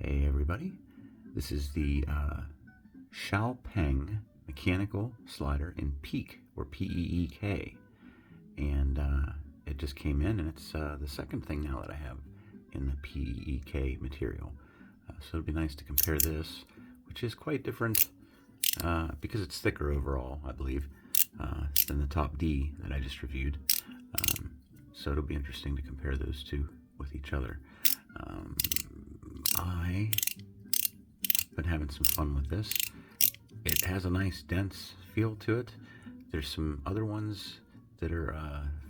Hey everybody, this is the XIAOPEng mechanical slider in PEEK, or P-E-E-K, and it just came in, and it's the second thing now that I have in the P-E-E-K material. So it'd be nice to compare this, which is quite different because it's thicker overall, I believe, than the top D that I just reviewed. So it'll be interesting to compare those two with each other. I've been having some fun with this. It has a nice dense feel to it. There's some other ones that are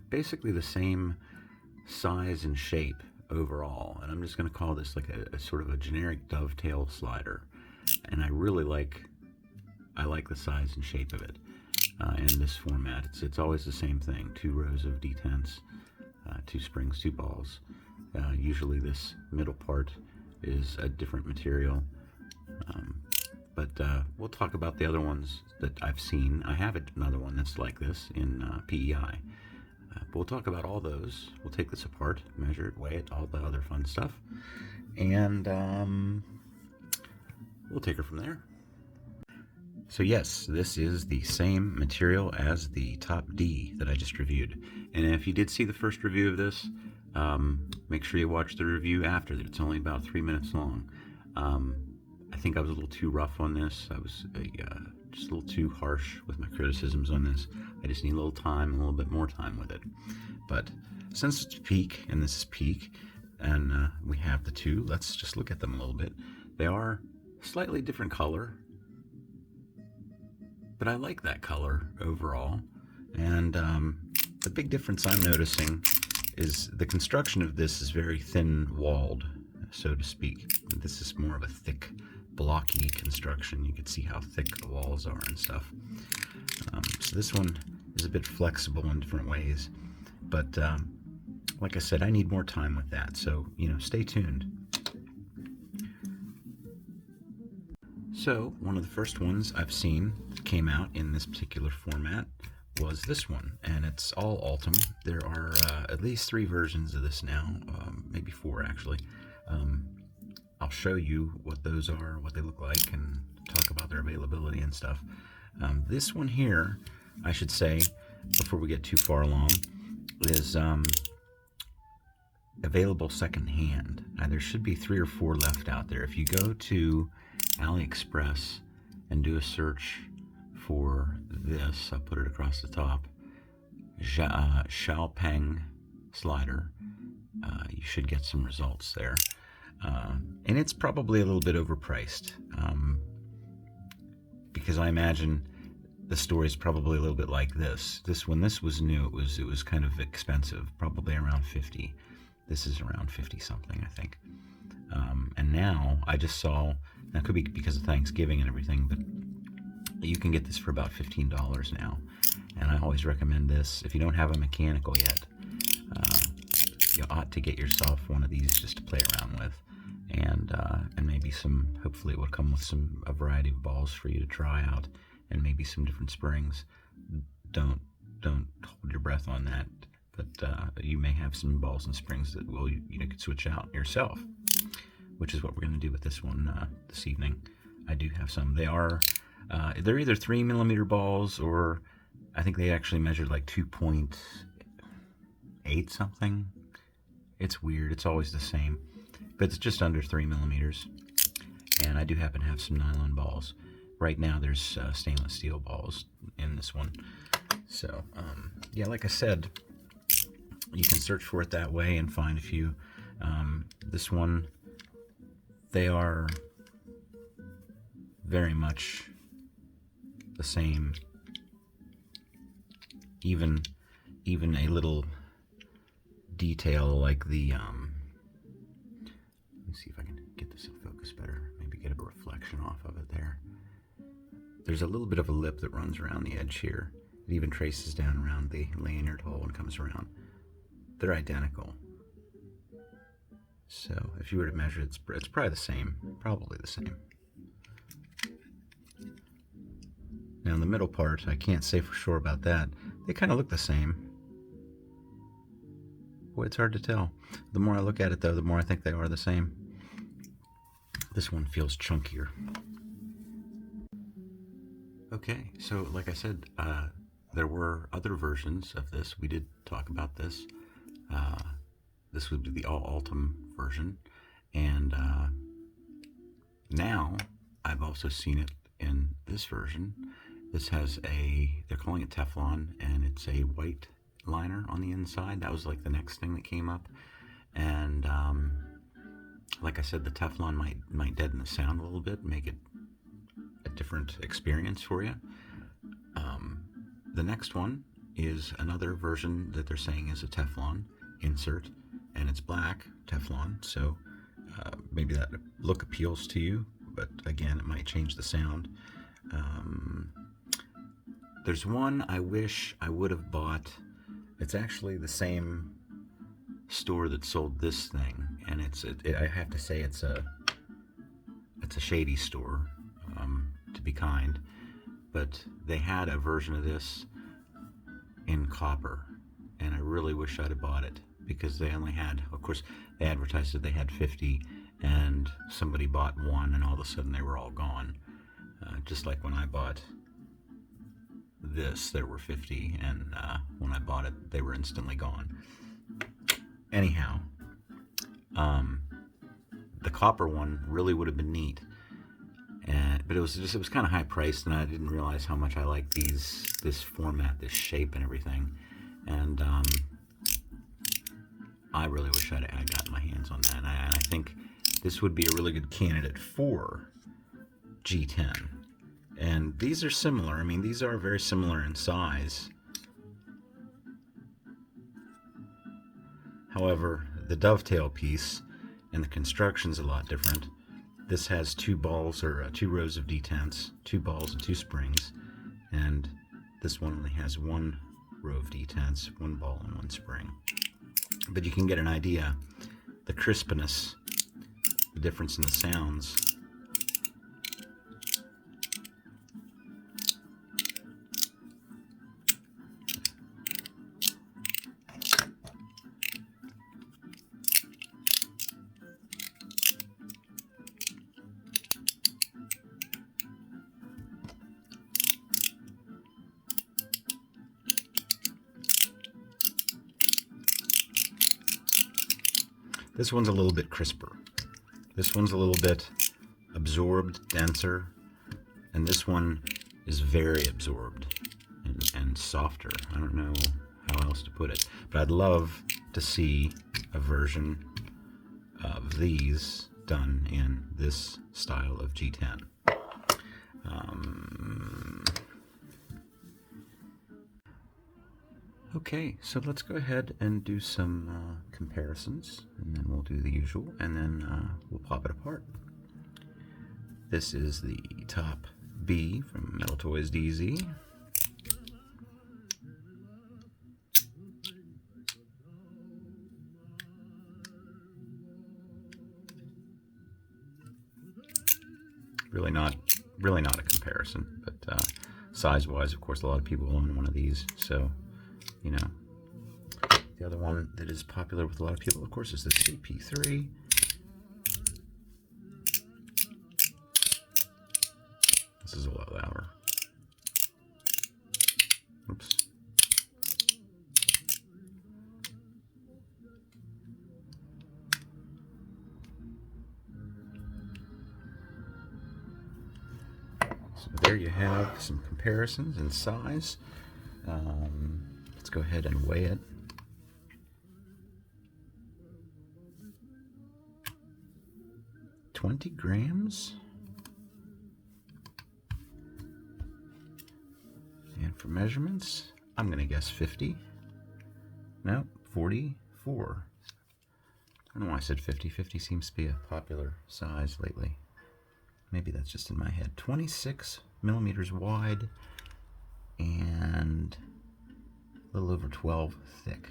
basically the same size and shape overall, and I'm just going to call this like a sort of a generic dovetail slider. And I like the size and shape of it in this format. It's always the same thing: 2 rows of detents, 2 springs, 2 balls. Usually this middle part is a different material, but we'll talk about the other ones that I've seen. I have another one that's like this in PEI, but we'll talk about all those. We'll take this apart, measure it, weigh it, all the other fun stuff, and we'll take her from there. So yes, this is the same material as the top D that I just reviewed. And if you did see the first review of this, make sure you watch the review after that. It's only about 3 minutes long. I think I was a little too rough on this. I was just a little too harsh with my criticisms on this. I just need a little time, a little bit more time with it. But since it's PEEK, and this is PEEK, and we have the two, let's just look at them a little bit. They are slightly different color, but I like that color overall. And the big difference I'm noticing is the construction of this is very thin-walled, so to speak. This is more of a thick, blocky construction. You can see how thick the walls are and stuff. So this one is a bit flexible in different ways, but like I said, I need more time with that, so stay tuned. So one of the first ones I've seen that came out in this particular format was this one, and it's all Ultim. There are at least 3 versions of this now, maybe 4 actually. I'll show you what those are, what they look like, and talk about their availability and stuff. This one here, I should say, before we get too far along, is available secondhand. Now, there should be 3 or 4 left out there. If you go to AliExpress and do a search for this, I'll put it across the top, XIAOPEng slider, you should get some results there. And it's probably a little bit overpriced, because I imagine the story is probably a little bit like this. When this was new, it was kind of expensive, probably around 50. This is around 50 something, I think. And now I just saw, that could be because of Thanksgiving and everything, but you can get this for about $15 now. And I always recommend this if you don't have a mechanical yet. You ought to get yourself one of these just to play around with, and maybe hopefully it will come with a variety of balls for you to try out, and maybe some different springs. Don't hold your breath on that, but you may have some balls and springs that you could switch out yourself, which is what we're going to do with this one this evening. I do have some. They're either 3mm balls, or I think they actually measured like 2.8 something. It's weird. It's always the same, but it's just under 3mm. And I do happen to have some nylon balls. Right now there's stainless steel balls in this one. So yeah, like I said, you can search for it that way and find a few. This one, they are very much the same, even a little detail like the let me see if I can get this in focus better, maybe get a reflection off of it there. There's a little bit of a lip that runs around the edge here. It even traces down around the lanyard hole and comes around. They're identical. So if you were to measure it, it's probably the same, Now in the middle part, I can't say for sure about that. They kind of look the same. Boy, it's hard to tell. The more I look at it though, the more I think they are the same. This one feels chunkier. Okay, so like I said, there were other versions of this. We did talk about this. This would be the all Ultim version, and now I've also seen it in this version. This has they're calling it Teflon, and it's a white liner on the inside. That was like the next thing that came up, and like I said, the Teflon might deaden the sound a little bit, make it a different experience for you. The next one is another version that they're saying is a Teflon insert, and it's black Teflon, so maybe that look appeals to you, but again, it might change the sound. There's one I wish I would have bought. It's actually the same store that sold this thing, and I have to say it's a shady store, to be kind, but they had a version of this in copper, and I really wish I'd have bought it, because they only had, of course, they advertised that they had 50, and somebody bought one, and all of a sudden they were all gone. Just like when I bought this, there were 50, and when I bought it, they were instantly gone. Anyhow, the copper one really would have been neat, but it was kind of high priced, and I didn't realize how much I like this format, this shape, and everything. And I really wish I'd gotten my hands on that. And I think this would be a really good candidate for G10. And these are similar. I mean, these are very similar in size. However, the dovetail piece and the construction's a lot different. This has two balls, or two rows of detents, two balls and two springs, and this one only has one row of detents, one ball and one spring. But you can get an idea, the crispness, the difference in the sounds. This one's a little bit crisper. This one's a little bit absorbed, denser, and this one is very absorbed and softer. I don't know how else to put it, but I'd love to see a version of these done in this style of G10. Okay, so let's go ahead and do some comparisons, and then we'll do the usual, and then we'll pop it apart. This is the top B from Metal Toys DZ. Really not a comparison, but size-wise, of course, a lot of people own one of these, so you know. The other one that is popular with a lot of people, of course, is the CP3. This is a lot louder. Oops. So there you have some comparisons in size. Let's go ahead and weigh it. $20 grams. And for measurements, I'm going to guess 50. No, 44. I don't know why I said 50. 50 seems to be a popular size lately. Maybe that's just in my head. 26 millimeters wide and a little over 12 thick.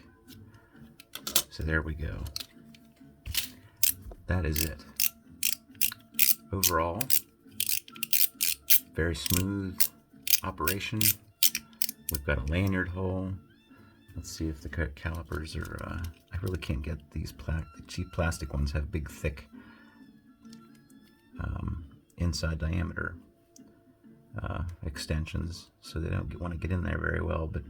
So there we go. That is it. Overall, very smooth operation. We've got a lanyard hole. Let's see if the calipers are, I really can't get these the cheap plastic ones have big thick inside diameter extensions, so they don't want to get in there very well. But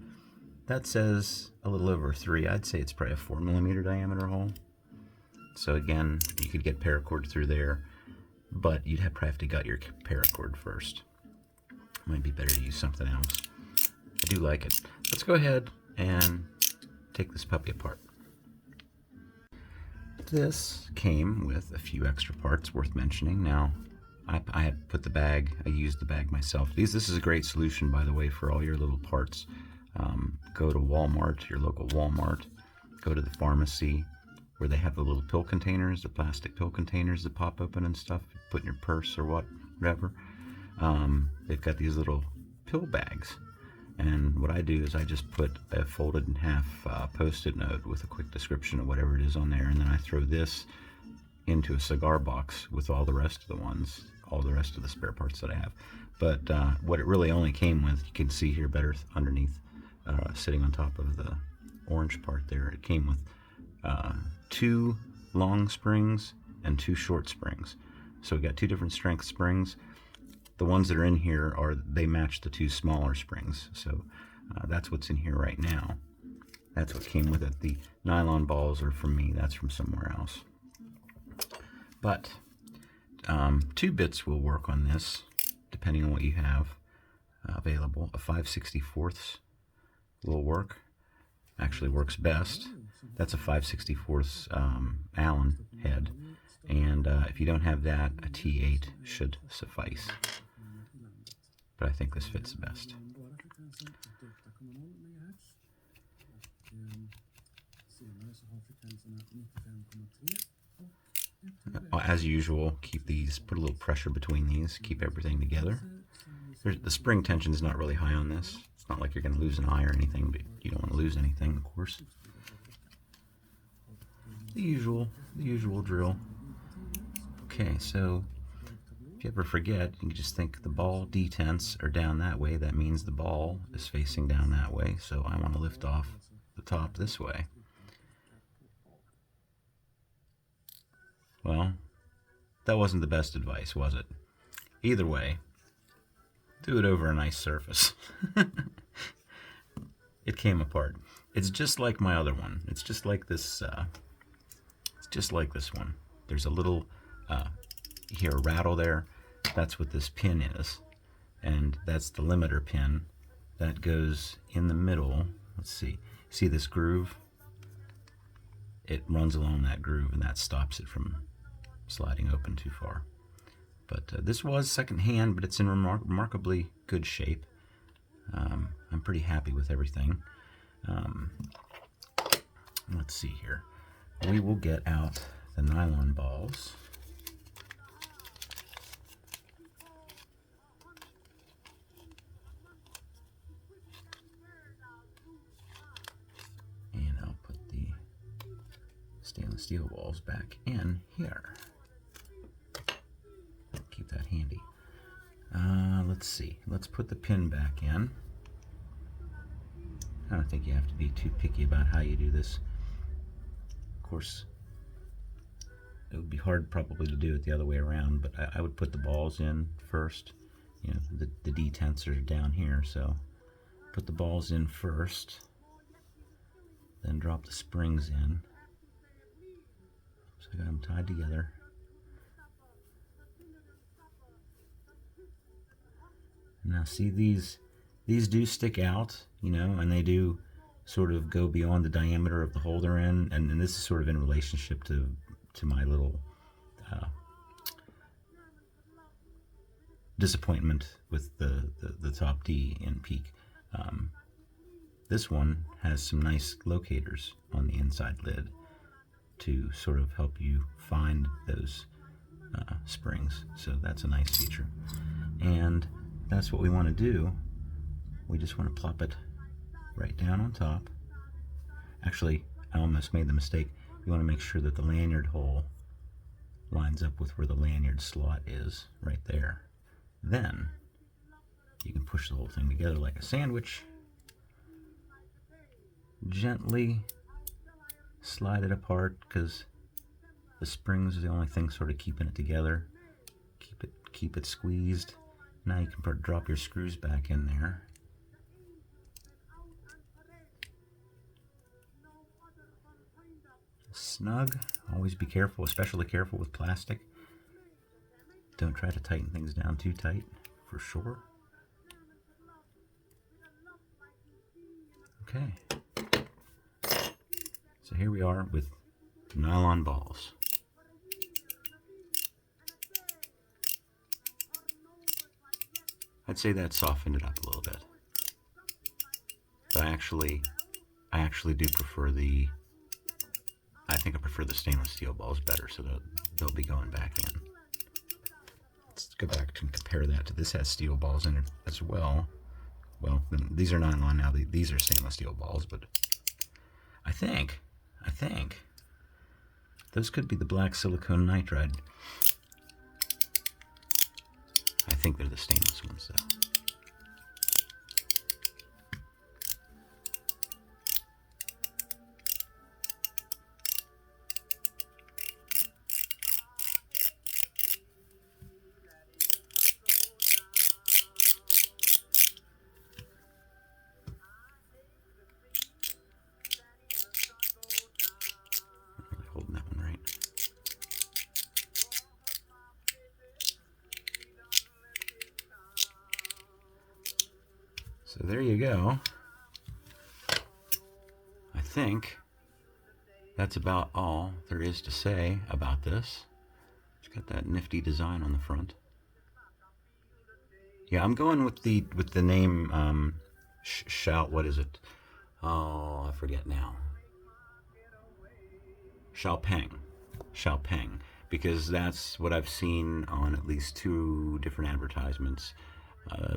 that says a little over 3. I'd say it's probably a 4mm diameter hole. So again, you could get paracord through there, but you'd probably have to gut your paracord first. Might be better to use something else. I do like it. Let's go ahead and take this puppy apart. This came with a few extra parts worth mentioning. Now, I had put the bag, I used the bag myself. This is a great solution, by the way, for all your little parts. Go to Walmart, your local Walmart, go to the pharmacy where they have the little pill containers, the plastic pill containers that pop open and stuff, put in your purse or whatever. They've got these little pill bags. And what I do is I just put a folded in half post-it note with a quick description of whatever it is on there, and then I throw this into a cigar box with all the rest of the ones, all the rest of the spare parts that I have. But what it really only came with, you can see here better underneath, sitting on top of the orange part there, it came with 2 long springs and 2 short springs. So we got 2 different strength springs. The ones that are in here they match the 2 smaller springs. So that's what's in here right now. That's what came with it. The nylon balls are from me. That's from somewhere else. But 2 bits will work on this, depending on what you have available. A 5/64 will work. Actually works best. That's a 5/64 Allen head. And if you don't have that, a T8 should suffice. But I think this fits the best. As usual, put a little pressure between these, keep everything together. The spring tension is not really high on this. It's not like you're going to lose an eye or anything, but you don't want to lose anything, of course. The usual drill. Okay, so if you ever forget, you can just think the ball detents are down that way. That means the ball is facing down that way. So I want to lift off the top this way. Well, that wasn't the best advice, was it? Either way, do it over a nice surface. It came apart. It's just like my other one. It's just like this. It's just like this one. There's a little. You hear a rattle there. That's what this pin is, and that's the limiter pin that goes in the middle. Let's see. See this groove? It runs along that groove, and that stops it from sliding open too far. But this was secondhand, but it's in remarkably good shape. I'm pretty happy with everything. Let's see here. We will get out the nylon balls. And I'll put the stainless steel balls back in here. Keep that handy. Let's see. Let's put the pin back in. I don't think you have to be too picky about how you do this. Of course, it would be hard probably to do it the other way around, but I would put the balls in first. You know, the detents are down here, so put the balls in first, then drop the springs in. So I got them tied together. Now see, these do stick out, you know, and they do sort of go beyond the diameter of the hole they're in, and this is sort of in relationship to my little disappointment with the top D in Peak. This one has some nice locators on the inside lid to sort of help you find those springs, so that's a nice feature. And that's what we want to do. We just want to plop it right down on top. Actually, I almost made the mistake. You want to make sure that the lanyard hole lines up with where the lanyard slot is, right there. Then you can push the whole thing together like a sandwich. Gently slide it apart, because the springs are the only thing sort of keeping it together. Keep it squeezed. Now you can drop your screws back in there. Snug. Always be careful, especially careful with plastic. Don't try to tighten things down too tight, for sure. Okay. So here we are with nylon balls. I'd say that softened it up a little bit. But I actually do prefer I think I prefer the stainless steel balls better, so they'll be going back in. Let's go back and compare that to this. Has steel balls in it as well. Well, these are nylon now. These are stainless steel balls, but I think those could be the black silicone nitride. I think they're the stainless ones, though. Holding that one right. So there you go. I think that's about all there is to say about this. It's got that nifty design on the front. Yeah, I'm going with the name what is it? Oh, I forget now. XIAOPEng, because that's what I've seen on at least 2 different advertisements.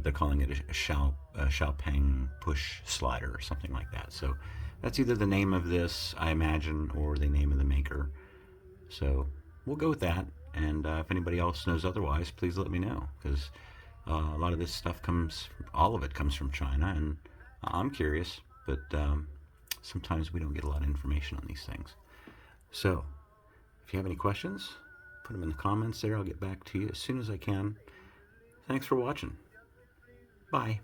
They're calling it a XIAOPEng push slider or something like that. So that's either the name of this, I imagine, or the name of the maker. So we'll go with that. And if anybody else knows otherwise, please let me know, because a lot of this stuff all of it comes from China, and I'm curious, but sometimes we don't get a lot of information on these things. So, if you have any questions, put them in the comments there. I'll get back to you as soon as I can. Thanks for watching. Bye.